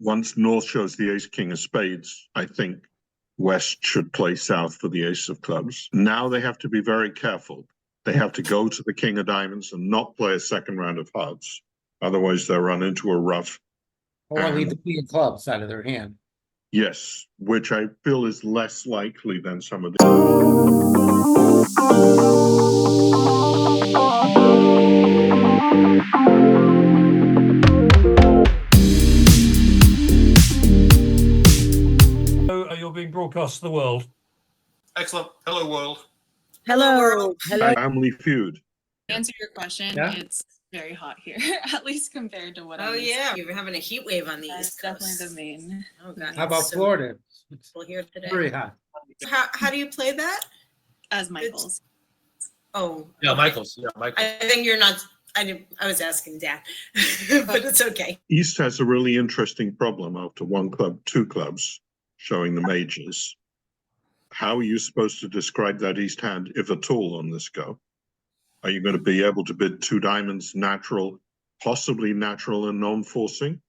Once North shows the ace king of spades, I think West should play South for the ace of clubs. Now they have to be very careful. They have to go to the king of diamonds and not play a second round of hearts. Otherwise, they'll run into a rough. Or leave the queen of clubs out of their hand. Yes, which I feel is less likely than some of the. You're being broadcast to the world. Excellent. Hello, world. Hello, world. Hello. Family Feud. To answer your question, Yeah. It's very hot here, at least compared to what Oh yeah, you're having a heat wave on the That's East Coast. definitely the main. Oh god. How about so Florida? It's people here today. very hot. How do you play that? As Michaels. Oh. Yeah, okay. Michaels. Yeah, Michaels. I think you're not. I was asking Dan, but it's okay. East has a really interesting problem after one club, two clubs, showing the majors. How are you supposed to describe that East hand, if at all, on this go? Are you going to be able to bid two diamonds natural, possibly natural and non-forcing?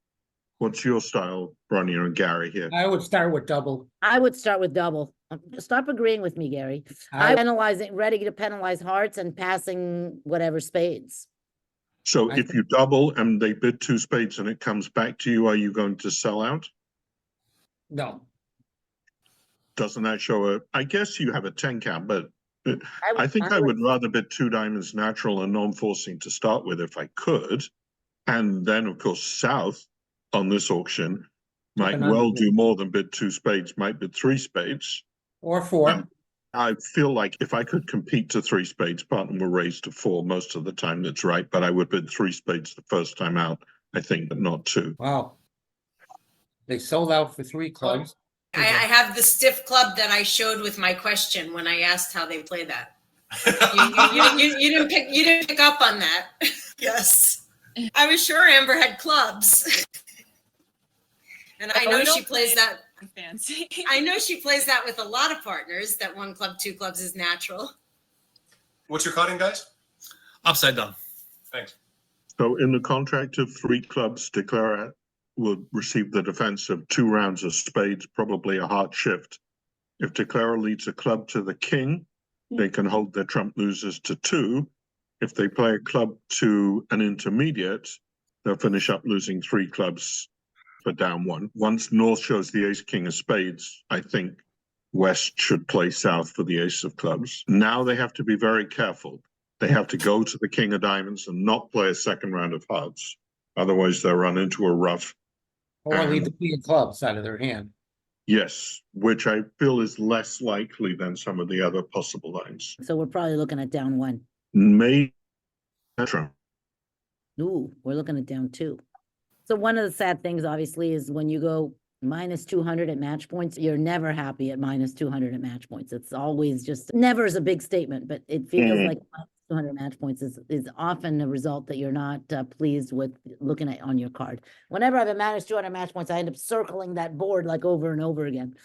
What's your style, Bronya and Gary here? I would start with double. I would start with double. Stop agreeing with me, Gary. I- I'm penalizing, ready to penalize hearts and passing whatever spades. So if you double and they bid two spades and it comes back to you, are you going to sell out? No. Doesn't that show a, I guess you have a 10 count, but I think I would rather bid two diamonds natural and non-forcing to start with if I could. And then, of course, South on this auction might well do more than bid two spades, might bid three spades. Or four. I feel like if I could compete to three spades, partner will raise to four most of the time, that's right. But I would bid three spades the first time out, I think, but not two. Wow. They sold out for three clubs. I have the stiff club that I showed with my question when I asked how they play that. You didn't pick up on that. Yes, I was sure Amber had clubs, and I know she plays that. Fancy. I know she plays that with a lot of partners. That one club, two clubs is natural. What's your carding, guys? Upside down. Thanks. So in the contract of three clubs, declare will receive the defense of two rounds of spades, probably a heart shift. If declarer leads a club to the king, they can hold their trump losers to two. If they play a club to an intermediate, they'll finish up losing three clubs for down one. Once North shows the ace king of spades, I think West should play South for the ace of clubs. Now they have to be very careful. They have to go to the king of diamonds and not play a second round of hearts. Otherwise, they'll run into a rough. Or leave the queen of clubs out of their hand. Yes, which I feel is less likely than some of the other possible lines. So we're probably looking at down one. Maybe. Ooh, we're looking at down two. So one of the sad things, obviously, is when you go minus 200 at match points, you're never happy at minus 200 at match points. It's always just, never is a big statement, but it feels like minus 200 match points is often a result that you're not pleased with looking at on your card. Whenever I have a minus 200 match points, I end up circling that board like over and over again.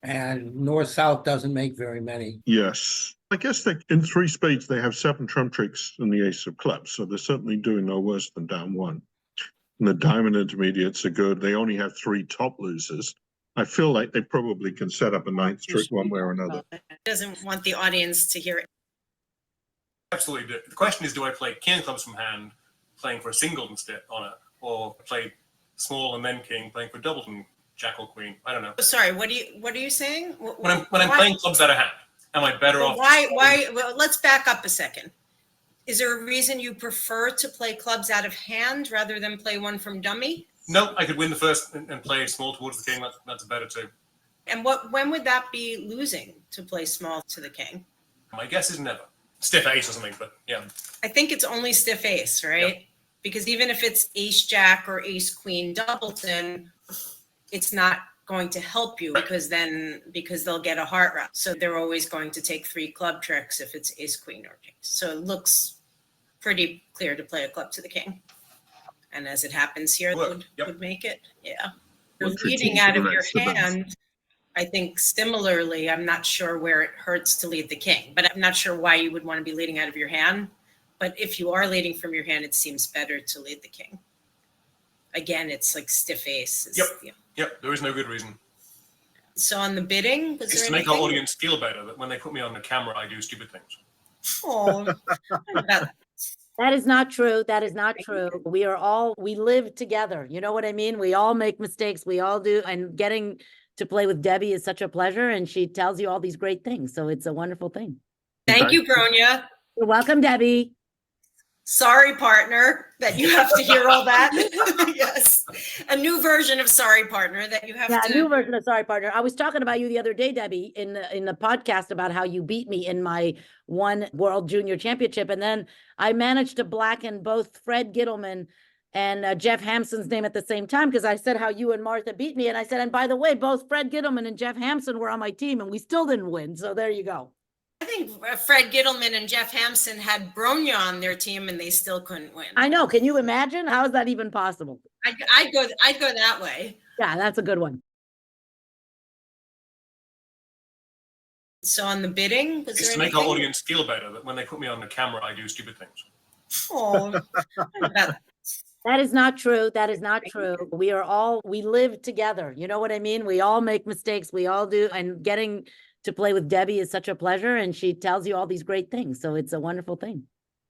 And North-South doesn't make very many. Yes. I guess that in three spades, they have seven trump tricks and the ace of clubs. So they're certainly doing no worse than down one. And the diamond intermediates are good. They only have three top losers. I feel like they probably can set up a ninth trick one way or another. Doesn't want the audience to hear it. Absolutely. The question is, do I play king clubs from hand, playing for a singleton on it, or play small and then king, playing for doubleton, jack or queen? I don't know. Sorry, what are you saying? When I'm playing clubs out of hand, am I better off? Why? Well, let's back up a second. Is there a reason you prefer to play clubs out of hand rather than play one from dummy? No, I could win the first and play small towards the king. That's better too. And when would that be losing to play small to the king? My guess is never. Stiff ace or something, but yeah. I think it's only stiff ace, right? Yep. Because even if it's ace jack or ace queen doubleton, it's not going to help you because they'll get a heart round. So they're always going to take three club tricks if it's ace queen or king. So it looks pretty clear to play a club to the king. And as it happens here, would make it. Yeah. You're leading out of your hand. I think similarly, I'm not sure where it hurts to lead the king, but I'm not sure why you would want to be leading out of your hand. But if you are leading from your hand, it seems better to lead the king. again, it's like stiff ace. Yep. Yeah. Yep, there is no good reason. So on the bidding, was It's there to make our anything? audience feel better that when they put me on the camera, I do stupid things. Oh, That is not true. That is not true. We live together. You know what I mean? We all make mistakes. We all do. And getting to play with Debbie is such a pleasure. And she tells you all these great things. So it's a wonderful thing. thank you, Bronya. You're welcome, Debbie. Sorry, partner, that you have to hear all that. Yes. A new version of sorry, partner, that you have Yeah, to. a new version of Sorry Partner. I was talking about you the other day, Debbie, in the podcast about how you beat me in my one World Junior Championship. And then I managed to blacken both Fred Gittleman and Jeff Hampson's name at the same time, because I said how you and Martha beat me. And I said, and by the way, both Fred Gittleman and Jeff Hampson were on my team and we still didn't win. So there you go. I think Fred Gittleman and Jeff Hampson had Bronya on their team and they still couldn't win. I know. Can you imagine? How is that even possible? I'd go that way. Yeah, that's a good one. So on the bidding, was It's there to make our anything? audience feel better that when they put me on the camera, I do stupid things. Oh, That is not true. That is not true. We live together. You know what I mean? We all make mistakes. We all do. And getting to play with Debbie is such a pleasure. And she tells you all these great things. So it's a wonderful thing.